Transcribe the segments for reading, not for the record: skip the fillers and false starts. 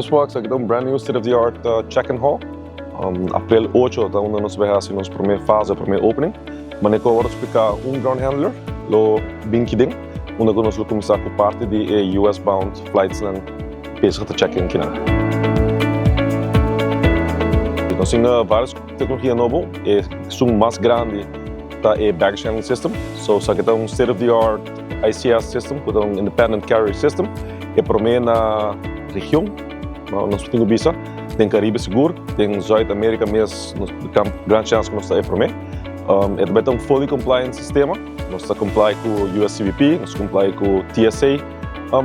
pessoal, aqui está brand new state-of-the-art check-in hall. April 8 está onde nós vamos fazer nossa primeira fase, a primeira opening. Mas eu vou explicar ground handler, o Binkiding, onde nós vamos começar com parte de US-bound flights na pesca de check-in. Nós temos várias tecnologias novas, são mais grandes da baggage handling system. So, aqui está state-of-the-art ICS system, com independent carrier system, para mim na região, nós temos visa, tem Caribe seguro, tem Zuid-América mesmo, grande chance que nós está para mim. É também fully compliant sistema, nós está comply com o US CBP, nós comply com o TSA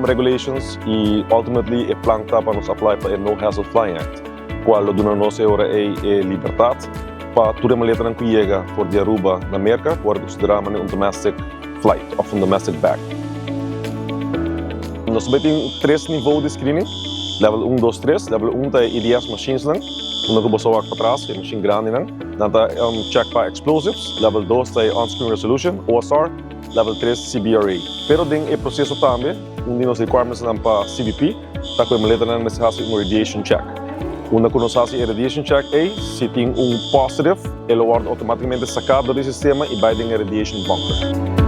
regulations e ultimately é plano para nós apply para o No Hassle Flying Act, qual o dono nosso é liberdade para toda a maleta que chega por de Aruba na Merca, pode considerar domestic flight ou domestic bag. Nós também temos 3 níveis de screening, level 1, 2, 3. Level 1 é IDS machines, onde você vai para trás, é machine grande. Dann check para explosives. Level 2 é on-screen resolution, OSR. Level 3 CBRA. Pero tem o processo também, onde os requirements para CBP, está com a maleta necessita radiation check. Onde nós fazemos radiation check é, se tem positive, ele vai automaticamente sacado do sistema e vai ter radiation bunker.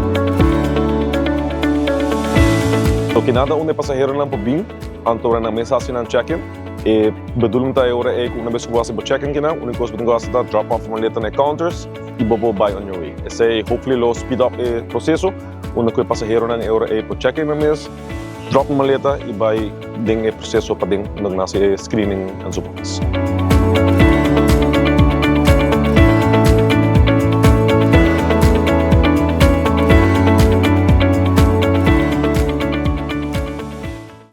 Porque nada onde passageiro não pode vir, então na mensagem no check-in, e bedoeling tá agora é que uma vez que você vai check-in que não, uma coisa que você dá drop off maleta na counters e bobo buy on your way. Esse é hopefully lo speed up o processo, onde que passageiro não agora é para check-in na mesa, drop maleta e vai den o processo para den na screening and so forth.